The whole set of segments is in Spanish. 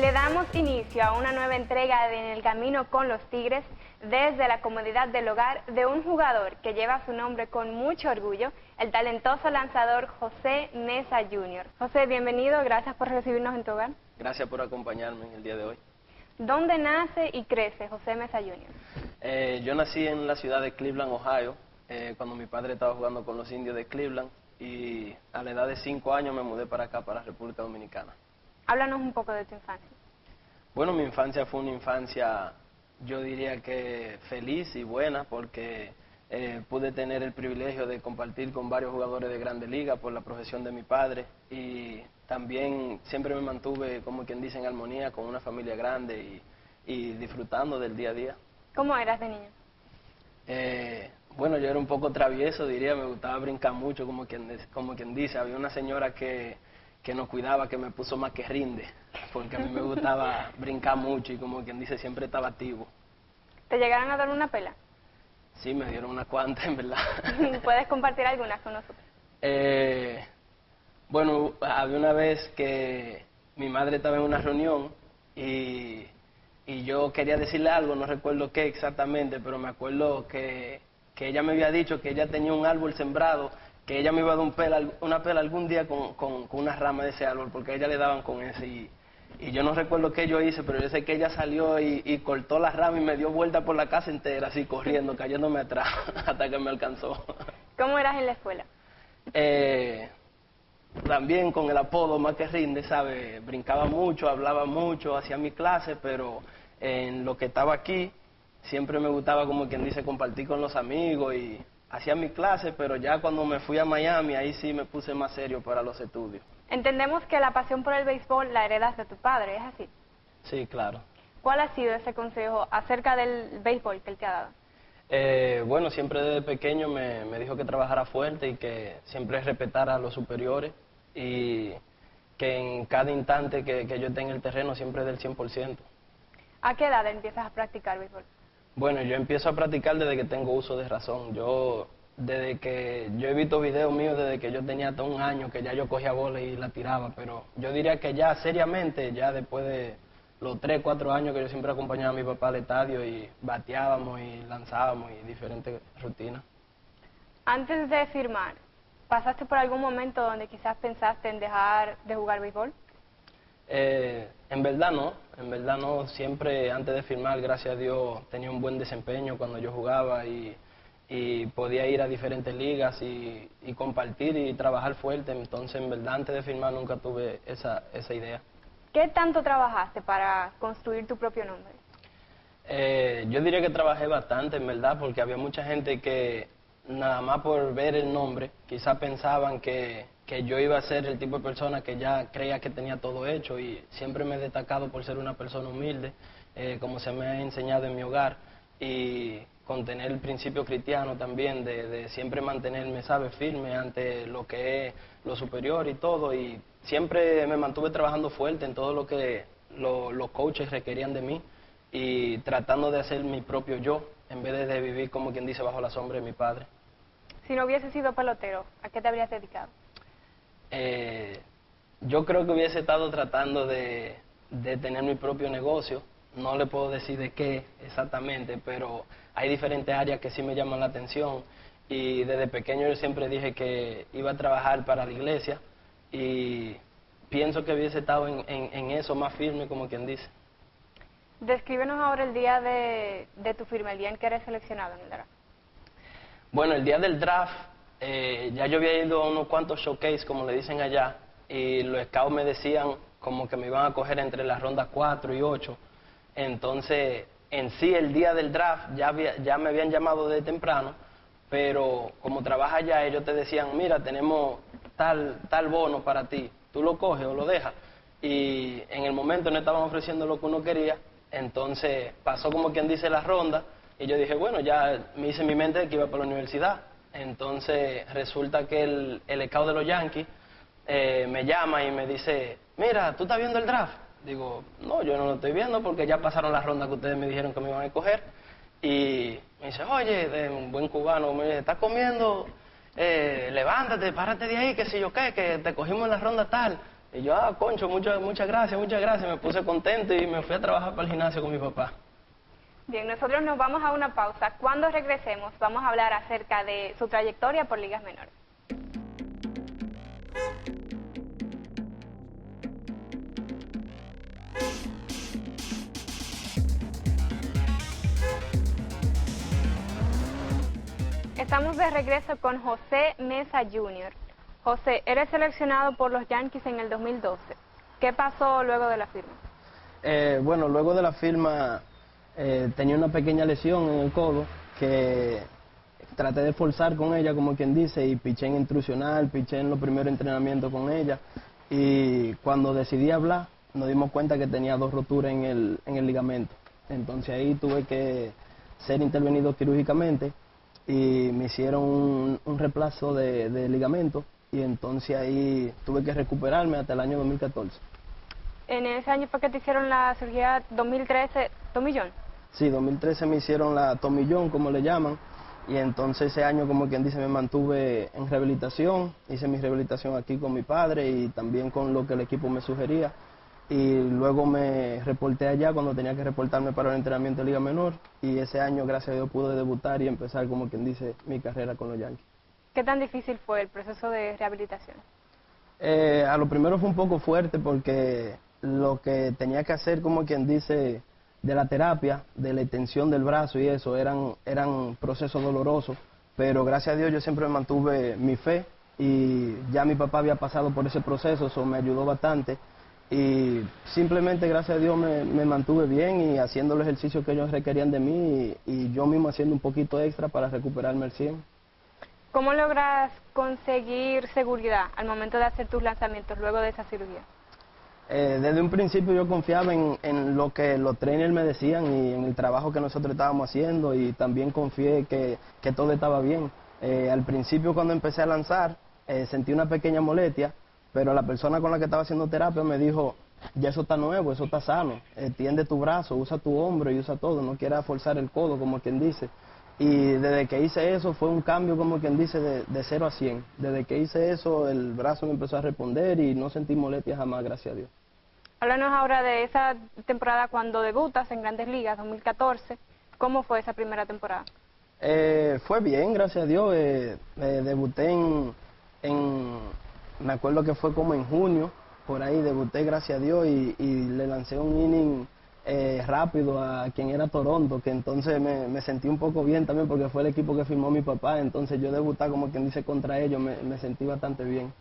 Le damos inicio a una nueva entrega de En el Camino con los Tigres desde la comodidad del hogar de un jugador que lleva su nombre con mucho orgullo, el talentoso lanzador José Mesa Jr. José, bienvenido, gracias por recibirnos en tu hogar. Gracias por acompañarme en el día de hoy. ¿Dónde nace y crece José Mesa Jr.? Yo nací en la ciudad de Cleveland, Ohio, cuando mi padre estaba jugando con los indios de Cleveland, y a la edad de 5 años me mudé para acá, para República Dominicana. Háblanos un poco de tu infancia. Bueno, mi infancia fue una infancia, yo diría que feliz y buena, porque pude tener el privilegio de compartir con varios jugadores de Grandes Ligas por la profesión de mi padre, y también siempre me mantuve, como quien dice, en armonía con una familia grande y disfrutando del día a día. ¿Cómo eras de niño? Bueno, yo era un poco travieso, diría, me gustaba brincar mucho, como quien dice. Había una señora que nos cuidaba, que me puso más que rinde, porque a mí me gustaba brincar mucho y, como quien dice, siempre estaba activo. ¿Te llegaron a dar una pela? Sí, me dieron unas cuantas, en verdad. ¿Puedes compartir algunas con nosotros? Bueno, había una vez que mi madre estaba en una reunión y yo quería decirle algo, no recuerdo qué exactamente, pero me acuerdo que ella me había dicho que ella tenía un árbol sembrado, que ella me iba a dar una pela algún día con una rama de ese árbol, porque a ella le daban con ese. Y yo no recuerdo qué yo hice, pero yo sé que ella salió y cortó la rama y me dio vuelta por la casa entera, así corriendo, cayéndome atrás, hasta que me alcanzó. ¿Cómo eras en la escuela? También con el apodo más que rinde, ¿sabe? Brincaba mucho, hablaba mucho, hacía mi clase, pero en lo que estaba aquí siempre me gustaba, como quien dice, compartir con los amigos y hacía mi clase, pero ya cuando me fui a Miami, ahí sí me puse más serio para los estudios. Entendemos que la pasión por el béisbol la heredas de tu padre, ¿es así? Sí, claro. ¿Cuál ha sido ese consejo acerca del béisbol que él te ha dado? Bueno, siempre desde pequeño me dijo que trabajara fuerte y que siempre respetara a los superiores y que en cada instante que yo esté en el terreno siempre dé el 100%. ¿A qué edad empiezas a practicar béisbol? Bueno, yo empiezo a practicar desde que tengo uso de razón. Desde que yo he visto videos míos desde que yo tenía hasta 1 año, que ya yo cogía bola y la tiraba, pero yo diría que ya seriamente, ya después de los 3, 4 años que yo siempre acompañaba a mi papá al estadio y bateábamos y lanzábamos y diferentes rutinas. Antes de firmar, ¿pasaste por algún momento donde quizás pensaste en dejar de jugar béisbol? En verdad no, siempre antes de firmar, gracias a Dios, tenía un buen desempeño cuando yo jugaba y podía ir a diferentes ligas y compartir y trabajar fuerte, entonces en verdad antes de firmar nunca tuve esa idea. ¿Qué tanto trabajaste para construir tu propio nombre? Yo diría que trabajé bastante, en verdad, porque había mucha gente que nada más por ver el nombre, quizás pensaban que yo iba a ser el tipo de persona que ya creía que tenía todo hecho, y siempre me he destacado por ser una persona humilde, como se me ha enseñado en mi hogar, y con tener el principio cristiano también, de siempre mantenerme, ¿sabe?, firme ante lo que es lo superior y todo, y siempre me mantuve trabajando fuerte en todo lo que los coaches requerían de mí, y tratando de hacer mi propio yo, en vez de vivir, como quien dice, bajo la sombra de mi padre. Si no hubieses sido pelotero, ¿a qué te habrías dedicado? Yo creo que hubiese estado tratando de tener mi propio negocio. No le puedo decir de qué exactamente, pero hay diferentes áreas que sí me llaman la atención, y desde pequeño yo siempre dije que iba a trabajar para la iglesia, y pienso que hubiese estado en eso más firme, como quien dice. Descríbenos ahora el día de tu firma, el día en que eres seleccionado en el draft. Bueno, el día del draft, ya yo había ido a unos cuantos showcase, como le dicen allá, y los scouts me decían como que me iban a coger entre las rondas 4 y 8. Entonces, en sí, el día del draft ya me habían llamado de temprano, pero como trabaja allá, ellos te decían, mira, tenemos tal bono para ti, tú lo coges o lo dejas. Y en el momento no estaban ofreciendo lo que uno quería, entonces pasó, como quien dice, la ronda, y yo dije, bueno, ya me hice en mi mente de que iba para la universidad. Entonces resulta que el scout de los Yankees me llama y me dice, mira, ¿tú estás viendo el draft? Digo, no, yo no lo estoy viendo porque ya pasaron las rondas que ustedes me dijeron que me iban a escoger. Y me dice, oye, de un buen cubano, me dice, ¿estás comiendo? Levántate, párate de ahí, que si yo qué, que te cogimos en la ronda tal. Y yo, concho, muchas gracias, me puse contento y me fui a trabajar para el gimnasio con mi papá. Bien, nosotros nos vamos a una pausa. Cuando regresemos vamos a hablar acerca de su trayectoria por ligas menores. Estamos de regreso con José Mesa Jr. José, eres seleccionado por los Yankees en el 2012. ¿Qué pasó luego de la firma? Bueno, luego de la firma tenía una pequeña lesión en el codo que traté de forzar con ella, como quien dice, y piché en intrusional, piché en los primeros entrenamientos con ella. Y cuando decidí hablar, nos dimos cuenta que tenía 2 roturas en el ligamento. Entonces ahí tuve que ser intervenido quirúrgicamente y me hicieron un reemplazo de ligamento, y entonces ahí tuve que recuperarme hasta el año 2014. ¿En ese año fue que te hicieron la cirugía 2013, tomillón? Sí, 2013 me hicieron la tomillón, como le llaman, y entonces ese año, como quien dice, me mantuve en rehabilitación, hice mi rehabilitación aquí con mi padre y también con lo que el equipo me sugería, y luego me reporté allá cuando tenía que reportarme para el entrenamiento de Liga Menor, y ese año, gracias a Dios, pude debutar y empezar, como quien dice, mi carrera con los Yankees. ¿Qué tan difícil fue el proceso de rehabilitación? A lo primero fue un poco fuerte porque lo que tenía que hacer, como quien dice, de la terapia, de la extensión del brazo y eso, eran procesos dolorosos, pero gracias a Dios yo siempre mantuve mi fe y ya mi papá había pasado por ese proceso, eso me ayudó bastante. Y simplemente, gracias a Dios, me mantuve bien y haciendo los ejercicios que ellos requerían de mí y yo mismo haciendo un poquito extra para recuperarme al 100. ¿Cómo logras conseguir seguridad al momento de hacer tus lanzamientos luego de esa cirugía? Desde un principio yo confiaba en lo que los trainers me decían y en el trabajo que nosotros estábamos haciendo, y también confié que todo estaba bien. Al principio, cuando empecé a lanzar, sentí una pequeña molestia, pero la persona con la que estaba haciendo terapia me dijo, ya eso está nuevo, eso está sano, tiende tu brazo, usa tu hombro y usa todo, no quieras forzar el codo, como quien dice. Y desde que hice eso fue un cambio, como quien dice, de 0 a 100. Desde que hice eso el brazo me empezó a responder y no sentí molestias jamás, gracias a Dios. Háblanos ahora de esa temporada cuando debutas en Grandes Ligas, 2014. ¿Cómo fue esa primera temporada? Fue bien, gracias a Dios. Debuté me acuerdo que fue como en junio, por ahí debuté, gracias a Dios, y le lancé un inning rápido a quien era Toronto, que entonces me sentí un poco bien también porque fue el equipo que firmó mi papá, entonces yo debutar, como quien dice, contra ellos, me sentí bastante bien.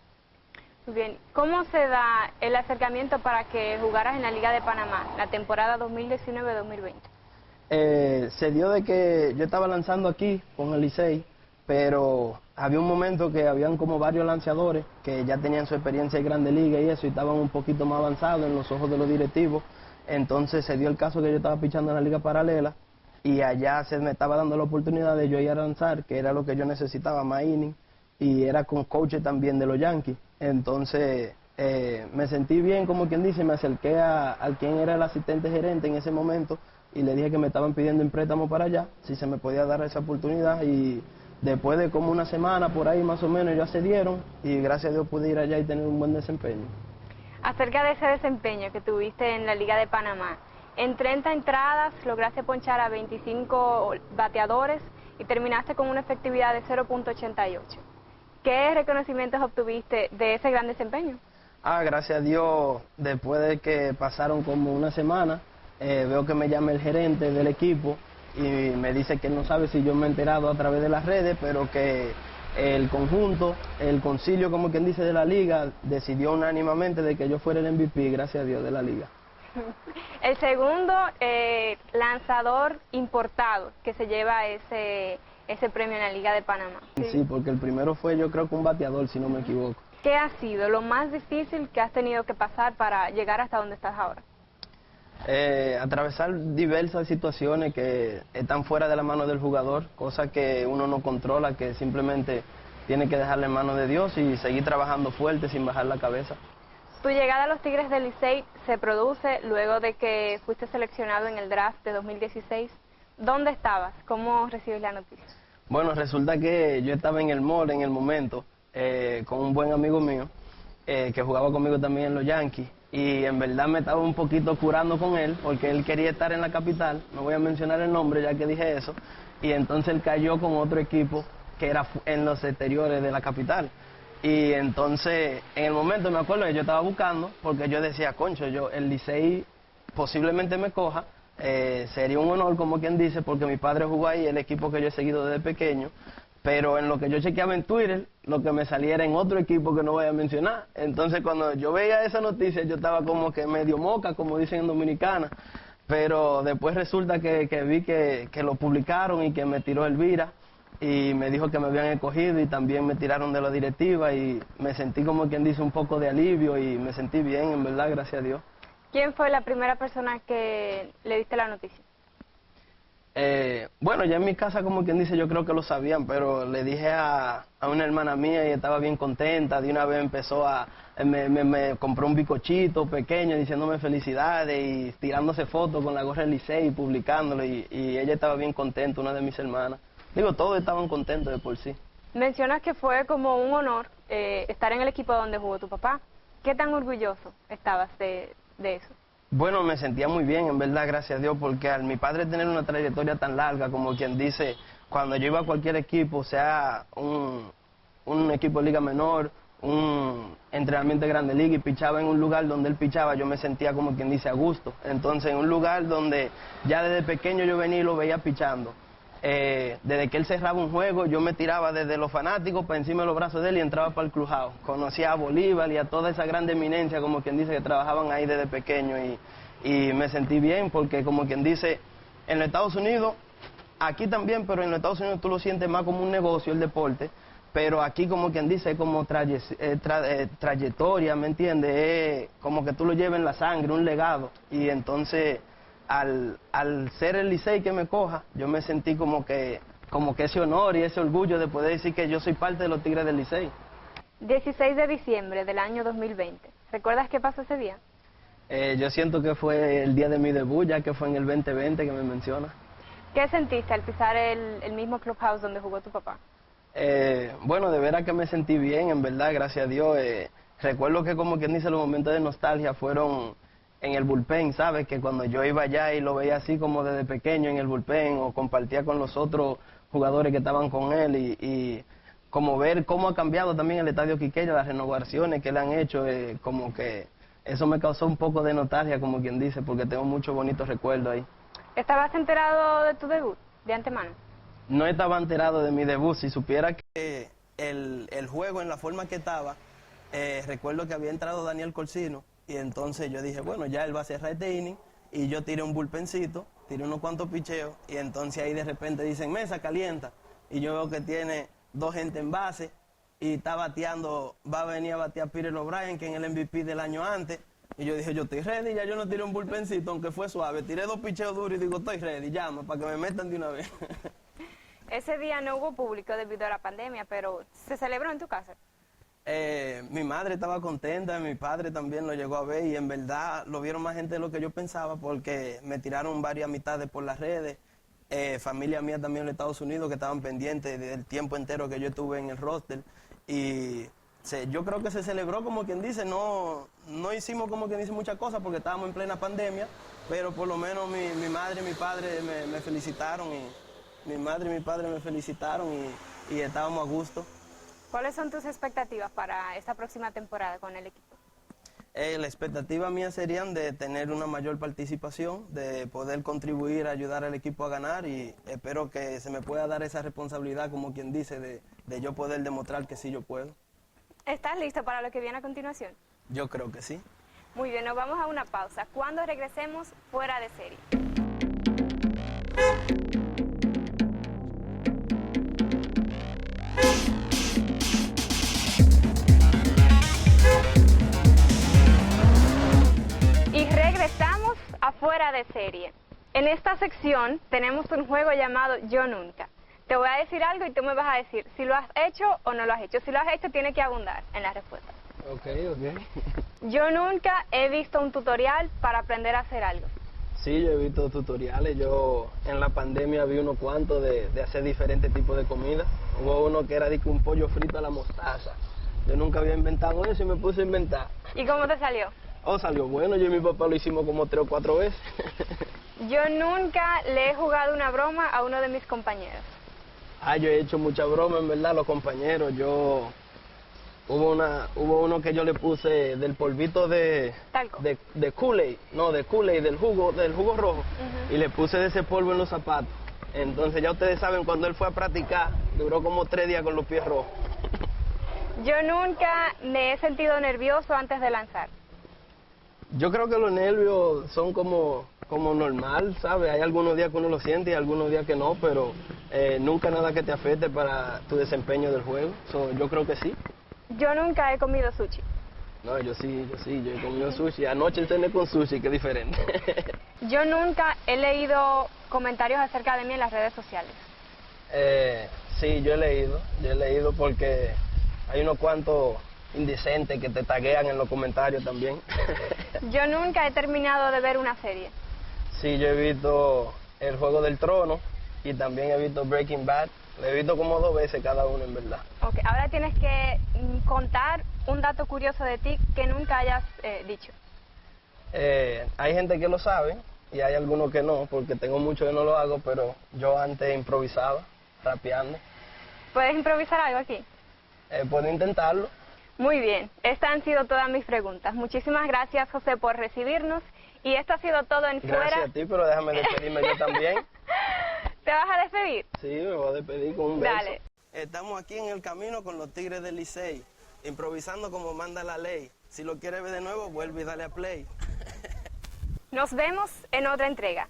Muy bien, ¿cómo se da el acercamiento para que jugaras en la Liga de Panamá, la temporada 2019-2020? Se dio de que yo estaba lanzando aquí con el Licey, pero había un momento que habían como varios lanzadores que ya tenían su experiencia en Grandes Ligas y eso, y estaban un poquito más avanzados en los ojos de los directivos. Entonces se dio el caso que yo estaba pichando en la liga paralela y allá se me estaba dando la oportunidad de yo ir a lanzar, que era lo que yo necesitaba, más inning, y era con coach también de los Yankees. Entonces me sentí bien, como quien dice, me acerqué al quien era el asistente gerente en ese momento y le dije que me estaban pidiendo un préstamo para allá, si se me podía dar esa oportunidad, y después de como una semana por ahí más o menos ellos accedieron y gracias a Dios pude ir allá y tener un buen desempeño. Acerca de ese desempeño que tuviste en la Liga de Panamá, en 30 entradas lograste ponchar a 25 bateadores y terminaste con una efectividad de 0.88. ¿Qué reconocimientos obtuviste de ese gran desempeño? Gracias a Dios, después de que pasaron como una semana, veo que me llama el gerente del equipo y me dice que no sabe si yo me he enterado a través de las redes, pero que el conjunto, el concilio, como quien dice, de la liga, decidió unánimemente de que yo fuera el MVP, gracias a Dios, de la liga. El segundo lanzador importado que se lleva ese premio en la Liga de Panamá. Sí, porque el primero fue, yo creo que un bateador, si no me equivoco. ¿Qué ha sido lo más difícil que has tenido que pasar para llegar hasta donde estás ahora? Atravesar diversas situaciones que están fuera de la mano del jugador, cosas que uno no controla, que simplemente tiene que dejarle en manos de Dios y seguir trabajando fuerte sin bajar la cabeza. Tu llegada a los Tigres del Licey se produce luego de que fuiste seleccionado en el draft de 2016. ¿Dónde estabas? ¿Cómo recibes la noticia? Bueno, resulta que yo estaba en el mall en el momento con un buen amigo mío que jugaba conmigo también en los Yankees, y en verdad me estaba un poquito curando con él, porque él quería estar en la capital, no voy a mencionar el nombre ya que dije eso, y entonces él cayó con otro equipo que era en los exteriores de la capital. Y entonces, en el momento me acuerdo que yo estaba buscando, porque yo decía, concho, el Licey posiblemente me coja, sería un honor, como quien dice, porque mi padre jugó ahí, el equipo que yo he seguido desde pequeño, pero en lo que yo chequeaba en Twitter, lo que me salía era en otro equipo que no voy a mencionar. Entonces, cuando yo veía esa noticia, yo estaba como que medio moca, como dicen en Dominicana, pero después resulta que vi que lo publicaron y que me tiró Elvira, y me dijo que me habían escogido y también me tiraron de la directiva, y me sentí como quien dice un poco de alivio y me sentí bien, en verdad, gracias a Dios. ¿Quién fue la primera persona que le diste la noticia? Bueno, ya en mi casa, como quien dice, yo creo que lo sabían, pero le dije a una hermana mía y estaba bien contenta. De una vez empezó me compró un bizcochito pequeño diciéndome felicidades y tirándose fotos con la gorra del Licey y publicándolo, y ella estaba bien contenta, una de mis hermanas. Digo, todos estaban contentos de por sí. Mencionas que fue como un honor estar en el equipo donde jugó tu papá. ¿Qué tan orgulloso estabas de eso? Bueno, me sentía muy bien, en verdad, gracias a Dios, porque al mi padre tener una trayectoria tan larga, como quien dice, cuando yo iba a cualquier equipo, sea un equipo de liga menor, un entrenamiento de grande liga, y pichaba en un lugar donde él pichaba, yo me sentía como quien dice a gusto. Entonces, en un lugar donde ya desde pequeño yo venía y lo veía pichando. Desde que él cerraba un juego, yo me tiraba desde los fanáticos para encima de los brazos de él y entraba para el clubhouse. Conocía a Bolívar y a toda esa gran eminencia, como quien dice, que trabajaban ahí desde pequeño, y me sentí bien porque, como quien dice, en los Estados Unidos, aquí también, pero en los Estados Unidos tú lo sientes más como un negocio, el deporte, pero aquí, como quien dice, es como trayectoria, ¿me entiendes? Es como que tú lo llevas en la sangre, un legado, y entonces al ser el Licey que me coja, yo me sentí como que ese honor y ese orgullo de poder decir que yo soy parte de los Tigres del Licey. 16 de diciembre del año 2020. ¿Recuerdas qué pasó ese día? Yo siento que fue el día de mi debut, ya que fue en el 2020 que me menciona. ¿Qué sentiste al pisar el mismo clubhouse donde jugó tu papá? Bueno, de veras que me sentí bien, en verdad, gracias a Dios. Recuerdo que, como quien dice, los momentos de nostalgia fueron en el bullpen, ¿sabes? Que cuando yo iba allá y lo veía así como desde pequeño en el bullpen, o compartía con los otros jugadores que estaban con él, y como ver cómo ha cambiado también el Estadio Quisqueya, las renovaciones que le han hecho, como que eso me causó un poco de nostalgia, como quien dice, porque tengo muchos bonitos recuerdos ahí. ¿Estabas enterado de tu debut de antemano? No estaba enterado de mi debut. Si supiera que el juego en la forma que estaba, recuerdo que había entrado Daniel Corsino, y entonces yo dije, bueno, ya él va a cerrar este inning, y yo tiré un bullpencito, tiré unos cuantos picheos, y entonces ahí de repente dicen, mesa calienta, y yo veo que tiene dos gente en base, y está bateando, va a venir a batear Peter O'Brien, que es el MVP del año antes, y yo dije, yo estoy ready, ya yo no tiré un bullpencito, aunque fue suave, tiré dos picheos duros y digo, estoy ready, llama, para que me metan de una vez. Ese día no hubo público debido a la pandemia, pero ¿se celebró en tu casa? Mi madre estaba contenta, mi padre también lo llegó a ver, y en verdad lo vieron más gente de lo que yo pensaba, porque me tiraron varias mitades por las redes, familia mía también en los Estados Unidos que estaban pendientes del tiempo entero que yo estuve en el roster, y yo creo que se celebró, como quien dice, no hicimos como quien dice muchas cosas porque estábamos en plena pandemia, pero por lo menos mi madre y mi padre me felicitaron, y mi madre y mi padre me felicitaron, y estábamos a gusto. ¿Cuáles son tus expectativas para esta próxima temporada con el equipo? La expectativa mía serían de tener una mayor participación, de poder contribuir, ayudar al equipo a ganar, y espero que se me pueda dar esa responsabilidad, como quien dice, de yo poder demostrar que sí yo puedo. ¿Estás listo para lo que viene a continuación? Yo creo que sí. Muy bien, nos vamos a una pausa. Cuando regresemos, Fuera de Serie. Y regresamos a Fuera de Serie. En esta sección tenemos un juego llamado Yo Nunca. Te voy a decir algo y tú me vas a decir si lo has hecho o no lo has hecho. Si lo has hecho, tienes que abundar en la respuesta. Ok. Yo nunca he visto un tutorial para aprender a hacer algo. Sí, yo he visto tutoriales. Yo en la pandemia vi unos cuantos de hacer diferentes tipos de comida. Hubo uno que era de un pollo frito a la mostaza. Yo nunca había inventado eso y me puse a inventar. ¿Y cómo te salió? Oh, salió bueno, yo y mi papá lo hicimos como 3 o 4 veces. Yo nunca le he jugado una broma a uno de mis compañeros. Yo he hecho mucha broma, en verdad, los compañeros. Hubo uno que yo le puse del polvito de Talco. de Kool-Aid, no, de Kool-Aid, del jugo rojo, y le puse de ese polvo en los zapatos. Entonces ya ustedes saben, cuando él fue a practicar, duró como 3 días con los pies rojos. Yo nunca me he sentido nervioso antes de lanzar. Yo creo que los nervios son como normal, ¿sabes? Hay algunos días que uno lo siente y algunos días que no, pero nunca nada que te afecte para tu desempeño del juego. Yo creo que sí. Yo nunca he comido sushi. No, yo sí, yo he comido sushi. Anoche cené con sushi, que es diferente. Yo nunca he leído comentarios acerca de mí en las redes sociales. Sí, yo he leído porque hay unos cuantos indecentes que te taguean en los comentarios también. Yo nunca he terminado de ver una serie. Sí, yo he visto El Juego del Trono y también he visto Breaking Bad. Lo he visto como 2 veces cada uno, en verdad. Ok, ahora tienes que contar un dato curioso de ti que nunca hayas dicho. Hay gente que lo sabe y hay algunos que no, porque tengo mucho que no lo hago, pero yo antes improvisaba, rapeando. ¿Puedes improvisar algo aquí? Puedo intentarlo. Muy bien, estas han sido todas mis preguntas. Muchísimas gracias, José, por recibirnos. Y esto ha sido todo en Fuera. Gracias a ti, pero déjame despedirme yo también. ¿Te vas a despedir? Sí, me voy a despedir con un beso. Dale. Estamos aquí en el camino con los Tigres del Licey, improvisando como manda la ley. Si lo quieres ver de nuevo, vuelve y dale a play. Nos vemos en otra entrega.